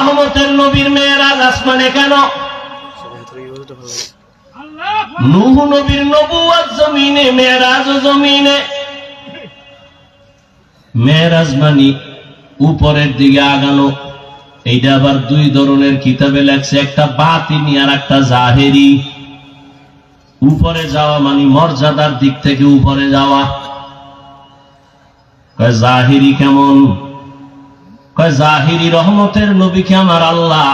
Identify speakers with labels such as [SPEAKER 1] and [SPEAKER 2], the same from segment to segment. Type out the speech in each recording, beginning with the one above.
[SPEAKER 1] রহমতের নবীর মেয়েরাজ আসমানে কেন? নূহ নবীর নবুয়ত জমিনে, মেরাজ জমিনে। মেরাজ মানে উপরের দিকে আগানো। এইটা আবার দুই ধরনের কিতাবে লেখছে, একটা বাতিনি আর একটা জাহেরি। উপরে যাওয়া মানে মর্যাদার দিক থেকে উপরে যাওয়া। কয় জাহেরি কেমন? কয় জাহেরি রহমতের নবীকে আমার আল্লাহ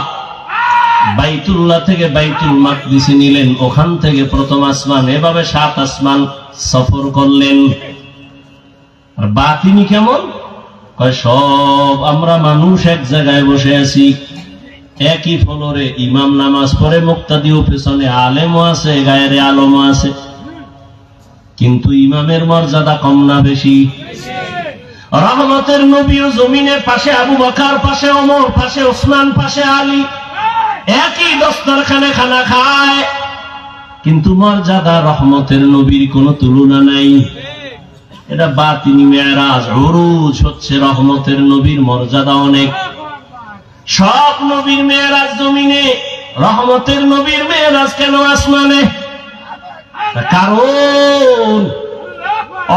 [SPEAKER 1] বাইতুল্লাহ থেকে বাইতুল মাকদিসে নিলেন, ওখান থেকে প্রথম আসমান, এভাবে 7 আসমান সফর করলেন। আর বাতিনি কেমন? কয় সব আমরা মানুষ এক জায়গায় বসে আছি, একই ফ্লোরে, ইমাম নামাজ পড়ে, মুক্তাদিও পেছনে, আলেমও আছে, গায়ের আলমও আছে, কিন্তু ইমামের মর্যাদা কম না বেশি? রহমতের নবীও জমিনে, পাশে আবু বকর, পাশে ওমর, পাশে ওসমান, পাশে আলী, একই দস্তরখানে খানা খায়, কিন্তু মর্যাদা রহমতের নবীর কোনো তুলনা নাই। এটা বাতিনি মেরাজ, উরুজ হচ্ছে রহমতের নবীর মর্যাদা অনেক। সব নবীর মেরাজ জমিনে, রহমতের নবীর মেরাজ কেন আসমানে? কারণ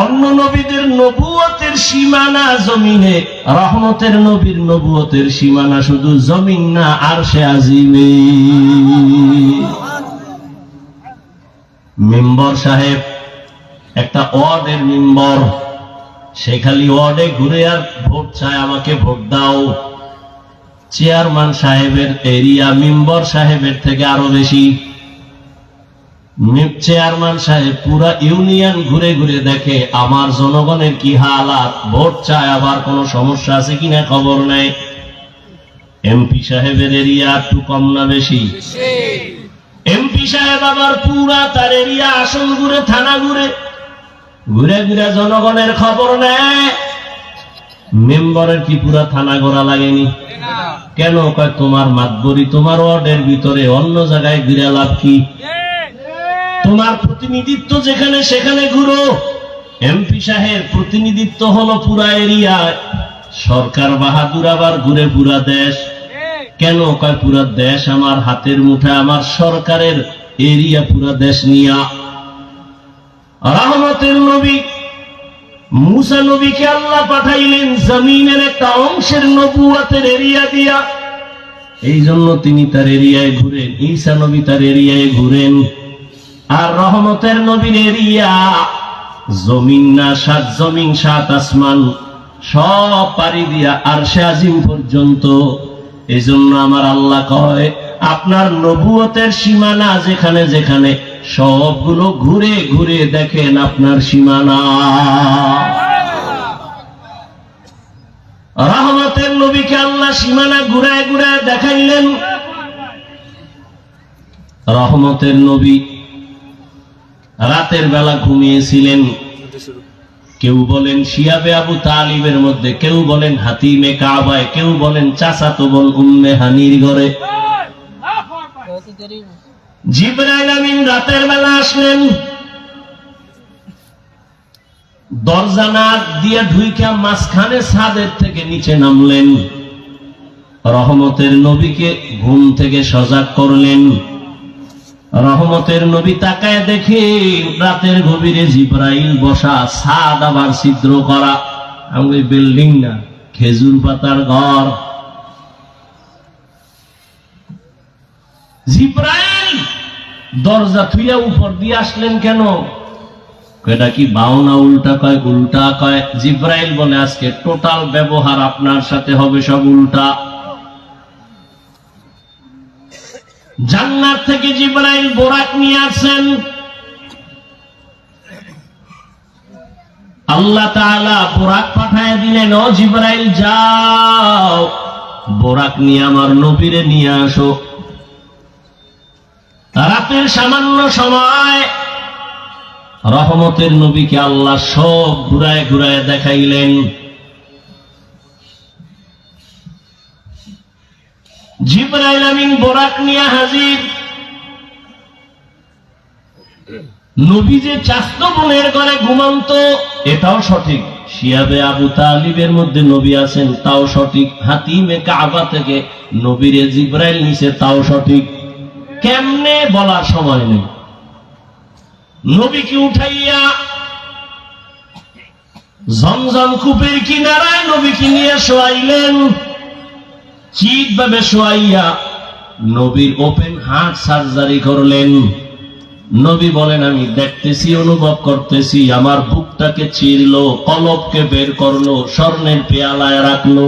[SPEAKER 1] অন্য নবীদের নবুয়তের সীমানা জমিনে, রহমতের নবীর নবুয়তের সীমানা শুধু জমিন না, আরশে আজিমে। মেম্বার সাহেব, একটা ওয়ার্ডের মেম্বার, সে খালি ওয়ার্ডে ঘুরে আর ভোট চায়, আমাকে ভোট দাও। চেয়ারম্যান সাহেবের এরিয়া মেম্বার সাহেবের থেকে আরো বেশি। চেয়ারম্যান সাহেব পুরা ইউনিয়ন ঘুরে ঘুরে দেখে আমার জনগণের কি হালাত, ভোট চায়, আবার কোন সমস্যা আছে কিনা খবর নেই। এমপি সাহেবের এরিয়া একটু কম না বেশি? এমপি সাহেব আবার পুরা তার এরিয়া, আসন ঘুরে, থানা ঘুরে, ঘুরে ঘুরে জনগণের খবর নেয়। মেম্বারের কি পুরা থানা ঘোরা লাগেনি? কেন? কয় তোমার মাতবরি তোমার ওয়ার্ডের ভিতরে, অন্য জায়গায় ঘুরে লাভ কি? তোমার প্রতিনিধিত্ব যেখানে সেখানে ঘুরো। এমপি সাহেব প্রতিনিধিত্ব হলো পুরা এরিয়ায়, সরকার বাহাদুর আবার ঘুরে পুরা দেশ। কেন? কয় পুরা দেশ আমার হাতের মুঠায়, আমার সরকারের এরিয়া পুরা দেশ নিয়া। রহমতের নবী মুসা নবীকে আল্লাহ পাঠাইলেন জমিনের একটা অংশের নবুয়তের এরিয়া দিয়া, এই জন্য তিনি তার এরিয়ায় ঘুরেন। ঈসা নবী তার এরিয়ায় ঘুরেন। আর রহমতের নবীর এরিয়া জমিন না, 7 জমিন 7 আসমান সব পাড়ি দিয়া আরশে আজিম পর্যন্ত। এই জন্য আমার আল্লাহ কয়, আপনার নবুয়তের সীমানা যেখানে যেখানে, সবগুলো ঘুরে ঘুরে দেখেন আপনার সীমানা। রহমতের নবীকে আল্লাহ সীমানা ঘুরায় ঘুরায় দেখাইলেন। রহমতের নবী রাতের বেলা ঘুমিয়েছিলেন। কেউ বলেন শিয়াবে আবু তালিবের মধ্যে, কেউ বলেন হাতিমে কাবায়, কেউ বলেন চাচাতো বোন উম্মে হানির ঘরে। জিবরাইল আমিন রাতের বেলা আসলেন, দরজা না দিয়ে ঢুইকা মাঝখানে ছাদের থেকে নিচে নামলেন। রহমতের নবীকে ঘুম থেকে সজাগ করলেন। রহমতের নবী তাকায় দেখে রাতের গভীরে জিবরাইল বসা, ছাদ আবার ছিদ্র করা, আমাদের বিল্ডিং না, খেজুর পাতার ঘর। জিবরাইল দরজা থুইয়া উপর দিয়ে আসলেন কেন? এটা কি বাউনা উল্টা কয়? উল্টা কয়। জিবরাইল বলে আজকে টোটাল ব্যবহার আপনার সাথে হবে সব উল্টা। জান্নাত থেকে জিবরাইল বোরাক নিয়ে আসেন। আল্লাহ তাআলা বোরাক পাঠায় দিলেন, ও জিবরাইল যাও, বোরাক নিয়ে আমার নবীরে নিয়ে আসো। রাতের সামান্য সময় রহমতের নবীকে আল্লাহ সব ঘুরায় ঘুরায় দেখাইলেন। জিবরাইল আমিন বোরাক নিয়ে হাজির। নবী যে চাস্ত বোনের ঘরে ঘুমন্ত, এটাও সঠিক। শিয়াবে আবু তালিবের মধ্যে নবী আছেন, তাও সঠিক। হাতিমে কাবা থেকে নবীরে জিব্রাইল নিছে, তাও সঠিক। কেমনে বলার সময় নেই। নবীকে উঠাইয়া জমজম কূপের কিনারায় নবীকে নিয়ে শোয়াইলেন। চিৎ ভাবে শোয়াইয়া নবীর ওপেন হার্ট সার্জারি করলেন। নবী বলেন, আমি দেখতেছি, অনুভব করতেছি, আমার বুকটাকে চিরলো, কলবকে বের করলো, স্বর্ণের পেয়ালায় রাখলো,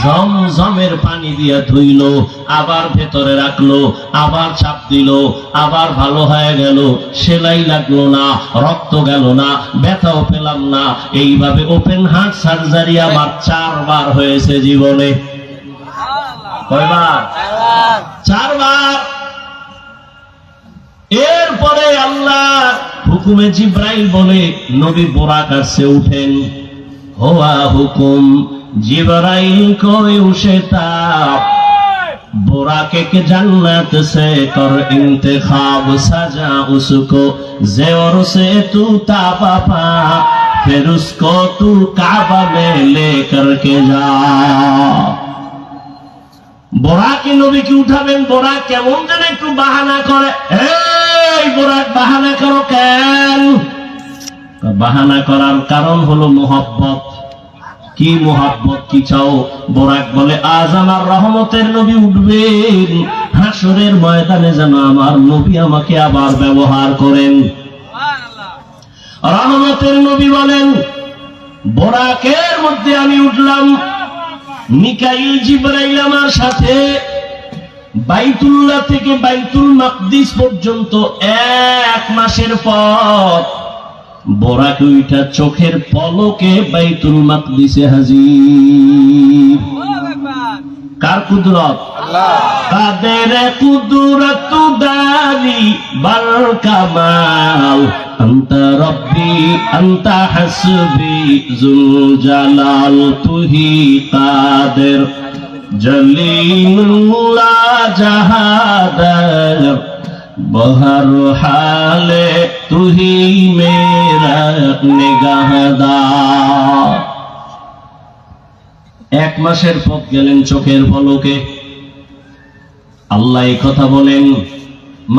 [SPEAKER 1] ঝমঝমের পানি দিয়ে ধুইলো, আবার ভেতরে রাখলো, আবার চাপ দিল, আবার ভালো হয়ে গেল, সেলাই লাগলো না, রক্ত গেল না, ব্যথাও পেলাম না। এইভাবে ওপেন হার্ট সার্জারি আমার 4 বার হয়েছে জীবনে। কয়বার? 4 বার। এরপরে আল্লাহ হুকুমে জিব্রাইল বলে, নবী বোরাক আসছে, উঠেন। হোয়া হুকুম জিব্রাইল কোই উশেতা, बोराके के जन्नत से कर इंतखाब, सजा उसको ज़ेवर से तू ताबा पा, फिर उसको तू काबा में लेकर के जा। बोराके नबी की उठाবেন, बोराक কেমন যেন একটু বাহানা করে। এই बोराक বাহানা করো কেন? বাহানা করার কারণ হলো মোহব্বত। কি মোহাব্বত, কি চাও? বোরাক বলে, আজ আমার রহমতের নবী উঠবেন, হাসরের ময়দানে যেন আমার নবী আমাকে আবার ব্যবহার করেন। রহমতের নবী বলেন, বোরাকের মধ্যে আমি উঠলাম, মিকাইল জিবরাইল আমার সাথে, বাইতুল্লাহ থেকে বাইতুল মাকদিস পর্যন্ত 1 মাসের পথ। বোরাক উইটা চোখের পলকে বাইতুল মাকদিসে হাজির। কার কুদরত? আল্লাহ। কাদের কুদরত দারি বাল কামাল, আনতা রব্বি আনতা হাসবি যুল জালাল, তুহি কাদের জলিলুল্লাহ জাহাদার, बहर हाले तू ही मेरा निगाहदार। 1 মাসের পথ গেলেন চোখের পলকে। আল্লাহ এই কথা বলেন,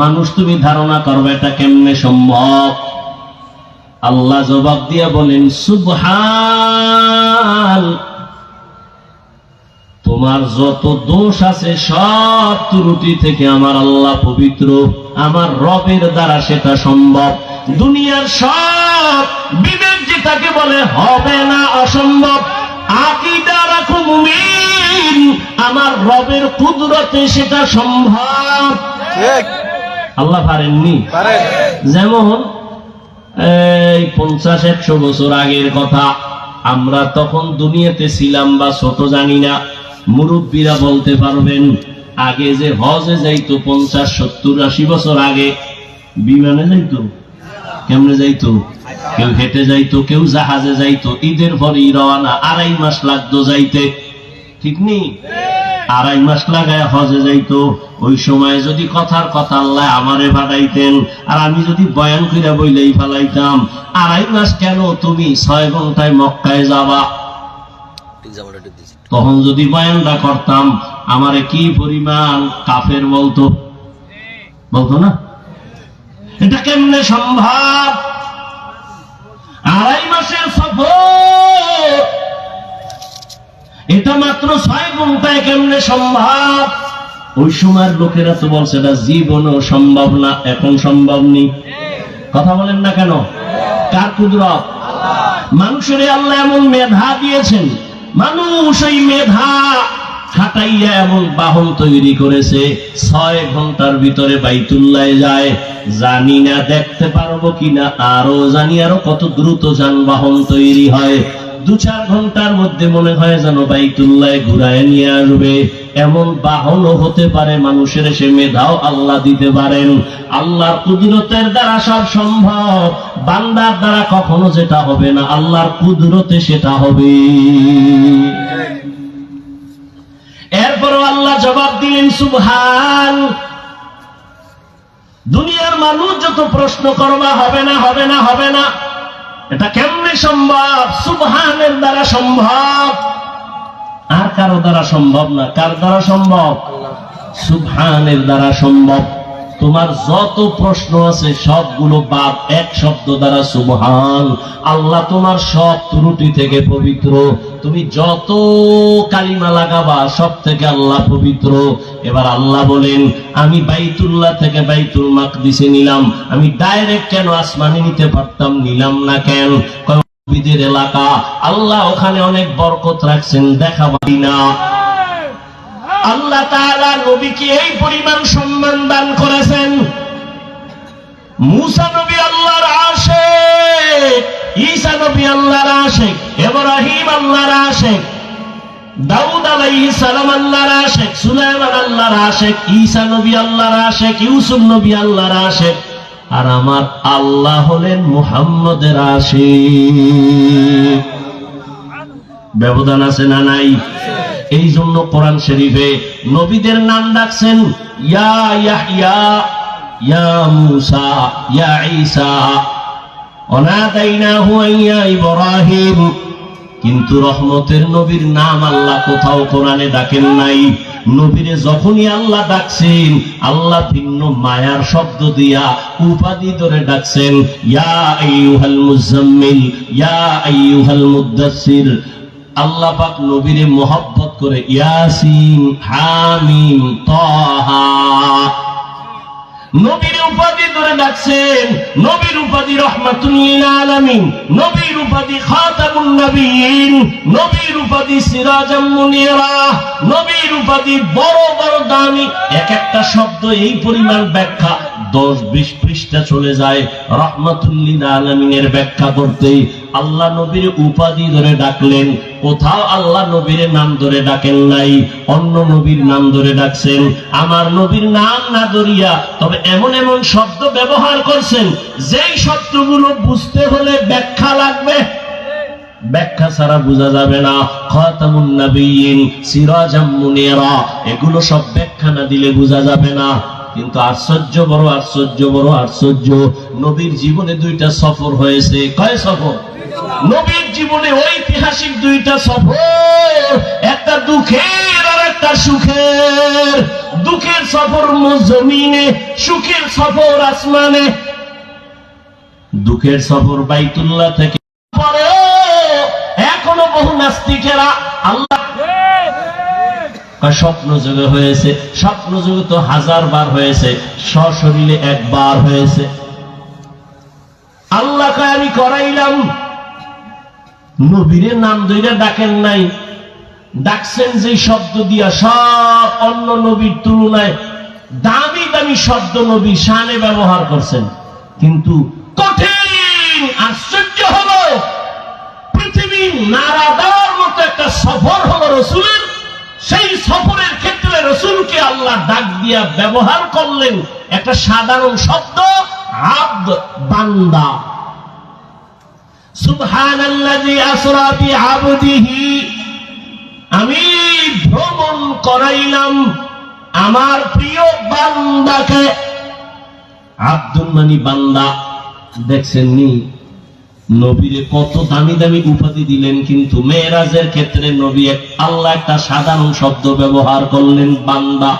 [SPEAKER 1] মানুষ তুমি ধারণা করবে এটা কেমনে সম্ভব? আল্লাহ জবাব দিয়া বলেন, সুবহান, তোমার যত দোষ আছে সব ত্রুটি থেকে আমার আল্লাহ পবিত্র, আমার রবের দ্বারা সেটা সম্ভব। দুনিয়ার সব বিবেক যেটাকে বলে হবে না, অসম্ভব, আকীদা রাখো মুমিন, আমার রবের কুদরতে সেটা সম্ভব। ঠিক। আল্লাহ পারেননি? পারেন। যেমন এই 50-100 বছর আগের কথা, আমরা তখন দুনিয়াতে ছিলাম বা ছোট জানি না, মুরব্বীরা বলতে পারবেন, আগে যে হজে যাইতো 50-70-80 বছর আগে, বিমানে যাইতো, কেমনে যাইতো? কেউ হেঁটে যাইতো, কেউ জাহাজে যাইতো, ঈদের পরেই রওনা, 2.5 মাস লাগতো যাইতে, ঠিক নেই? 2.5 মাস লাগায় হজে যাইতো। ওই সময় যদি কথার কথা আল্লাহ আমারে পাঠাইতেন, আর আমি যদি বয়ান কইরা বইলেই ফালাইতাম, 2.5 মাস কেন, তুমি 6 ঘন্টায় মক্কায় যাবা। তখন যদি বয়ানটা করতাম, আমারে কি পরিমাণ কাফের বলতো, বলতো না? এটা কেমনে সম্ভব? 2.5 মাসের সফর, এটা মাত্র 6 ঘন্টায় কেমনে সম্ভব? ওই সময়ের লোকেরা তো বলছে এটা জীবনও সম্ভব না, এখন সম্ভব নেই। কথা বলেন না কেন? কার কুদরত? মানুষের আল্লাহ এমন মেধা দিয়েছেন, মানুষ ওই মেধা খাটাইয়া এমন বাহন তৈরি করেছে, 6 ঘন্টার ভিতরে বাইতুল্লাহ যায়। জানি না দেখতে পারবো কিনা, আরো জানি আরো কত দ্রুত যানবাহন তৈরি হয়। 2-4 ঘন্টার মধ্যে মনে হয় যেন বাইতুল্লাহ ঘুরায় নিয়ে আসবে, এমন বাহনও হতে পারে। মানুষের সে মেধাও আল্লাহ দিতে পারেন। আল্লাহর কুদরতের দ্বারা সব সম্ভব, বান্দার দ্বারা কখনো যেটা হবে না, আল্লাহর কুদরতে সেটা হবে। এরপরও আল্লাহ জবাব দিলেন, সুবহান। দুনিয়ার মানুষ যত প্রশ্ন করবা হবে না, হবে না, হবে না, এটা কেমনে সম্ভব? সুবহানের দ্বারা সম্ভব, আর কারো দ্বারা সম্ভব না। কার দ্বারা সম্ভব? সুবহানের দ্বারা সম্ভব। তোমার যত প্রশ্ন আছে সবগুলো বাদ, এক শব্দ দ্বারা সুবহান। আল্লাহ তোমার সব ত্রুটি থেকে পবিত্র। তুমি যত কালিমা লাগাবা সব থেকে আল্লাহ পবিত্র। এবার আল্লাহ বলেন, আমি বাইতুল্লাহ থেকে বাইতুল মাকদিসে নিলাম, আমি ডাইরেক্ট কেন আসমানে নিতে পারতাম, নিলাম না কেন? নবীদের এলাকা, আল্লাহ ওখানে অনেক বরকত রাখছেন, দেখাবাই না। আল্লাহ তাআলা নবীকে এই পরিমাণ সম্মান দান করেছেন। মুসা নবী আল্লাহর আশিক, ঈসা নবী আল্লাহর আশিক, ইব্রাহিম আল্লাহর আশিক, দাউদ আলাইহিস সালাম আল্লাহর আশিক, সুলাইমান আল্লাহর আশিক, ঈসা নবী আল্লাহর আশিক, ইউসুফ নবী আল্লাহর আশিক। আর আমার আল্লাহ হলেন মুহাম্মদের আশিক। ব্যবধান আছে না নাই? এই জন্য কোরআন শরীফে নবীদের নাম ডাকছেন ইয়া ইয়াহইয়া, ইয়া মূসা, ইয়া ঈসা, ওয়ানাদাইনাহু ইয়া ইব্রাহিম। কিন্তু রহমতের নবীর নাম আল্লাহ কোথাও কোরআনে ডাকেন নাই। নবীরে যখনই আল্লাহ ডাকছেন, আল্লাহ ভিন্ন মায়ার শব্দ দিয়া উপাধি ধরে ডাকছেন, ইয়া আইয়ুহাল মুজাম্মিল, ইয়া আইয়ুহাল মুদ্দাসসির। আল্লাহ পাক নবীরে মোহাব্বত করে ইয়াসিন, হামিম, তাহা, নবীর উপাধি ধরে ডাকছেন। নবীর উপাধি রাহমাতুল লিল আলামিন, নবীর উপাধি খাতামুন নবিয়্যিন, নবীর উপাধি সিরাজাম মুনিরা, নবীর উপাধি বড় বড় দামি। এক একটা শব্দ এই পরিমাণ ব্যাখ্যা 10-20 পৃষ্ঠা চলে যায় রাহমাতুল লিল আলামিনের ব্যাখ্যা করতে। আল্লাহ নবীর উপাধি ধরে ডাকলেন, কোথাও আল্লাহ নবীর নাম ধরে ডাকেন নাই, অন্য নবীর নাম ধরে ডাকছেন। আমার নবীর নাম না ধরিয়া তবে এমন এমন শব্দ ব্যবহার করছেন যেই শব্দগুলো বুঝতে হলে ব্যাখ্যা লাগবে, ব্যাখ্যা ছাড়া বোঝা যাবে না। খাতামুন নবিয়্যিন, সিরাজাম মুনিরা, এগুলো সব ব্যাখ্যা না দিলে বোঝা যাবে না। কিন্তু আশ্চর্য বড় আশ্চর্য বড় আশ্চর্য, নবীর জীবনে 2টা সফর হয়েছে। কয় সফর? নবীর জীবনে ঐতিহাসিক 2টা সফর, একটা দুঃখের আর একটা সুখের। দুঃখের সফর জমিনে, সুখের সফর আসমানে। দুঃখের সফর বাইতুল্লাহ থেকে। পরে এখনো বহু নাস্তিকেরা আল্লাহ স্বপ্ন যোগে হয়েছে, স্বপ্ন যোগে তো 1000 বার হয়েছে, সশরীরে 1 বার হয়েছে। আল্লাহকে আমি করাইলাম, নবীর নাম ধরে ডাকেন নাই, ডাকছেন যে শব্দ দিয়া সব অন্য নবীর তুলনায় দামি দামি শব্দ নবী শানে ব্যবহার করছেন। কিন্তু কঠিন আশ্চর্য হলো, পৃথিবী নাড়া দেওয়ার মতো একটা সফর হলো রসুলের। সেই সফরের ক্ষেত্রে রসুলকে আল্লাহ ডাক দিয়া ব্যবহার করলেন একটা সাধারণ শব্দ, আব্দ, বান্দা। সুবহানাল্লাযী আসরা বিআবদিহি, আমি ভ্রমণ করাইলাম আমার প্রিয় বান্দাকে। আব্দুল মানি বান্দা। দেখছেন নি নবীরে কত দামি দামি উপাধি দিলেন, কিন্তু মেরাজের ক্ষেত্রে নবী আল্লাহ একটা সাধারণ শব্দ ব্যবহার করলেন, বান্দা।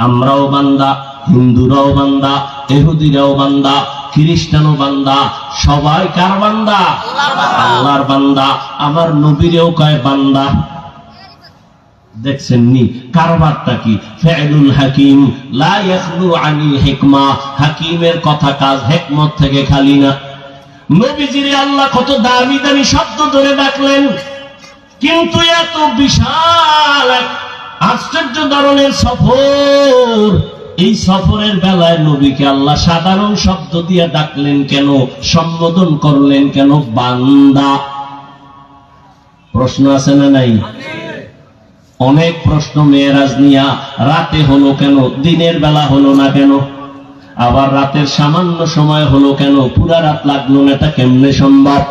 [SPEAKER 1] আমরাও বান্দা, হিন্দুরাও বান্দা, ইহুদিরাও বান্দা, খ্রিস্টানও বান্দা, সবাই কার বান্দা? আল্লাহর বান্দা। আমার নবীরেও কয় বান্দা। দেখছেন নি কারবারটা কি? ফি'লুল হাকিম লা ইয়াখলু আনিল হিকমা। হাকিমের কথা কাজ হিকমত থেকে খালি না। নবীজিরে আল্লাহ কত দামি দামি শব্দ ধরে ডাকলেন, কিন্তু এত বিশাল এক আশ্চর্য ধরনের সফর, এই সফরের বেলায় নবীকে আল্লাহ সাধারণ শব্দ দিয়ে ডাকলেন কেন, সম্বোধন করলেন কেন? বান্দা। প্রশ্ন আছে না নাই? অনেক প্রশ্ন মেরাজ নিয়া। রাতে হলো কেন, দিনের বেলা হলো না কেন? আবার রাতের সামান্য সময় হলো কেন, পুরা রাত লাগলো না, এটা কেমনে সম্ভব?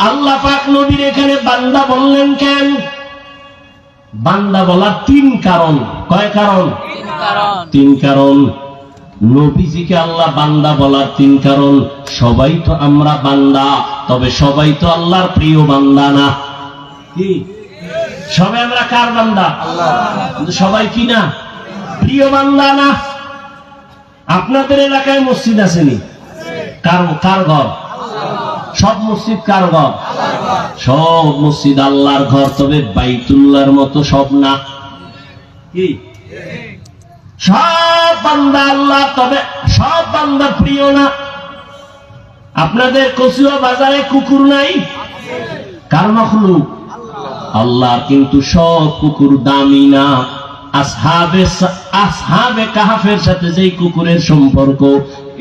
[SPEAKER 1] আল্লাহ পাক নবীর এখানে বান্দা বললেন কেন? বান্দা বলার 3 কারণ। কয় কারণ? 3 কারণ। নবীজিকে আল্লাহ বান্দা বলার তিন কারণ, সবাই তো আমরা বান্দা, তবে সবাই তো আল্লাহর প্রিয় বান্দা না। কি সবাই আমরা কার বান্দা? আল্লাহ। কিন্তু সবাই কি না প্রিয় বান্দা না। আপনাদের এলাকায় মসজিদ আসেনি? কার ঘর? সব মসজিদ কার ঘর? সব মসজিদ আল্লাহর ঘর, তবে বাইতুল্লাহর মতো সব না। কি সব বান্দা আল্লাহ, তবে সব বান্দা প্রিয় না। আপনাদের কচুয়া বাজারে কুকুর নাই? কার মাখলুক? আল্লাহ। কিন্তু সব কুকুর দামি না। আসহাবে কাহাফের সাথে যেই কুকুরের সম্পর্ক,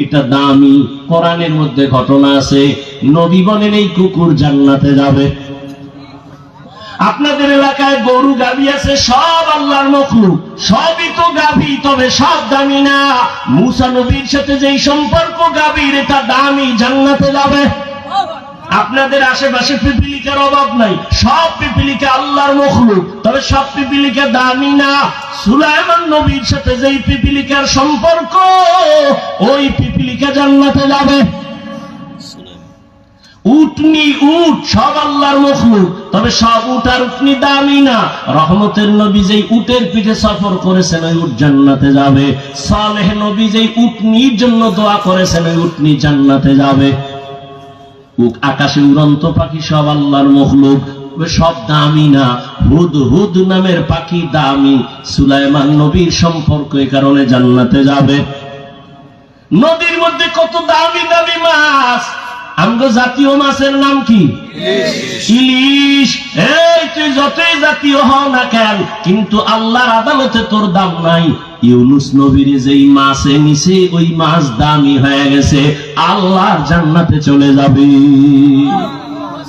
[SPEAKER 1] এটা দামি। কোরআনের মধ্যে ঘটনা আছে, নবী বলেন এই কুকুর জান্নাতে যাবে। আপনাদের এলাকায় গরু গাভী আছে, সব আল্লাহর মখলুক, সবই তো গাভী, তবে সব দামি না। মুসা নবীর সাথে যেই সম্পর্ক গাভীর, এটা দামি, জান্নাতে যাবে। আপনাদের আশেপাশে পিপিলিকার অভাব নাই, সব পিপিলিকা আল্লাহর মখলুক, তবে সব পিপিলিকা দামি না। সুলাইমান নবীর সাথে যেই পিপিলিকার সম্পর্ক, ওই পিপিলিকা জান্নাতে যাবে। উটনি, উট সব আল্লাহর মখলুক, তবে সব উট আর উটনি দামি না। রহমতের নবী যেই উটের পিঠে সফর করেছেন, ওই উট জান্নাতে যাবে। সালেহ নবী যেই উটনির জন্য দোয়া করেছেন, ওই উটনি জান্নাতে যাবে। আকাশে উড়ন্ত পাখি সব আল্লাহর মখলুক, সব দামি না। হুদহুদ নামের পাখি দামি, সুলাইমান নবীর সম্পর্ক, এই কারণে জান্নাতে যাবে। নদীর মধ্যে কত দামি দামি মাছ। আমগো জাতীয় মাছের নাম কি? ইলিশ। এই তুই যতই জাতীয় হও না কেন, কিন্তু আল্লাহর আদালতে তোর দাম নাই। ইউনুস নবীর যেই মাছে নিছে, ওই মাছ দামি হয়ে গেছে, আল্লাহর জান্নাতে চলে যাবে।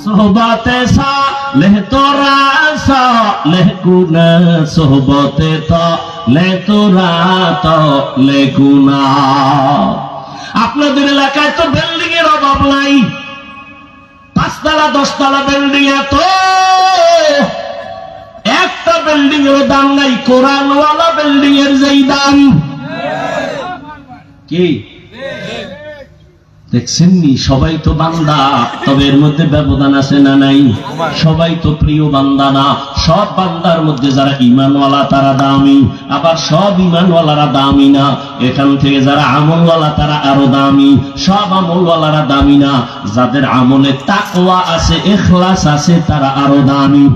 [SPEAKER 1] সোহবতে সালেহ তোরা সালেহ গুনা, সোহবতে তালেহ তোরা তালেহ গুনা। আপনাদের এলাকায় তো বিল্ডিং এর অভাব নাই, 5 তলা 10 তলা বিল্ডিং, এত একটা বিল্ডিং এর দাম নাই কোরআনওয়ালা বিল্ডিং এর যেই দাম। কি দেখছেন নি? সবাই তো বান্দা, তবে এর মধ্যে ব্যবধান আছে না নাই? সবাই তো প্রিয় বান্দা না। সব বান্দার মধ্যে যারা ঈমানওয়ালা তারা দামি, আবার সব ঈমানওয়ালারা দামি না। এখান থেকে যারা আমলওয়ালা তারা আরো দামি, সব আমলওয়ালারা দামি না। যাদের আমলে তাকওয়া আছে, ইখলাস আছে, তারা আরো দামি।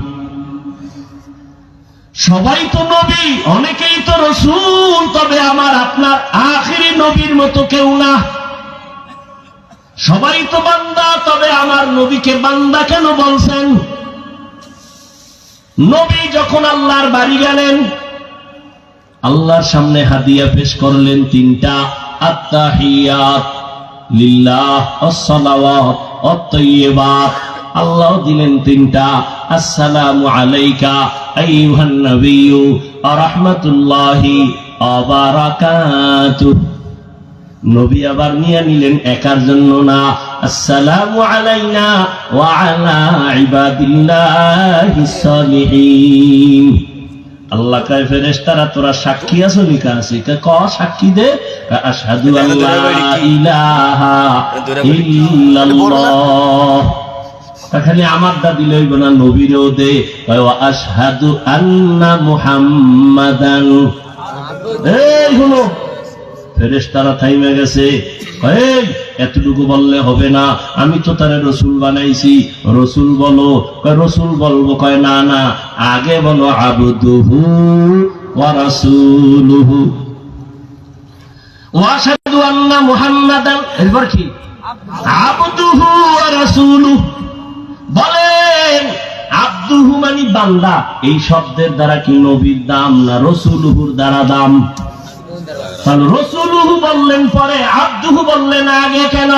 [SPEAKER 1] সবাই তো নবী, অনেকেই তো রাসূল, তবে আমার আপনার আখিরি নবীর মতো কেউ না। সবাই তো বান্দা, তবে আমার নবীকে বান্দা কেন বলছেন? নবী যখন আল্লাহর বাড়ি গেলেন, আল্লাহর সামনে হাদিয়া পেশ করলেন 3টা, আত্তাহিয়াত লিল্লাহ, আসসালাওয়াত আত-তাইয়্যিবাত। আল্লাহ দিলেন 3টা, আসসালামু আলাইকা আইয়ুহান নবিয়্যু ওয়া রাহমাতুল্লাহি ওয়া বারাকাতুহু। নবী আবার নিয়ে নিলেন একার জন্য না, আসসালামু আলাইনা ওয়া আলা ইবাদিল্লাহিস সালিহিন। আল্লাহ কয় ফেরেশতারা তোরা সাক্ষী আছো নি? কাছে ক সাক্ষী দে। আশহাদু আল্লা ইলাহা ইল্লাল্লাহ। খালি আমার দা দিলে হইব না, নবীরও দে। ওয়া আশহাদু আন্না মুহাম্মাদান। এই হলো ফেরেশতারা থাইমে গেছে। এই এতটুকু বললে হবে না, আমি তো তারে রসুল বানাইছি, রসুল বলো। কয় রসুল বলবো? কয় না না, আগে বলো আবদুহু ওয়া রাসূলুহু ওয়া আশহাদু আন্না মুহাম্মাদান। এরপর কি? আবদুহু ওয়া রাসূলুহু। বলেন আবদুহু মানে বান্দা, এই শব্দের দ্বারা কি নবীর দাম না রাসূলুহুর দ্বারা দাম? তাহলে রাসূলুহু বললেন পরে, আবদুহু বললেন আগে কেন?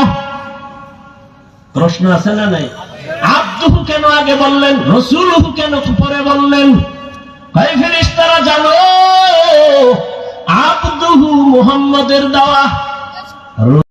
[SPEAKER 1] প্রশ্ন আছে না নাই? আবদুহু কেন আগে বললেন, রাসূলুহু কেন পরে বললেন? কয় ফেরেশতারা জানো, আবদুহু মুহাম্মাদের দেওয়া।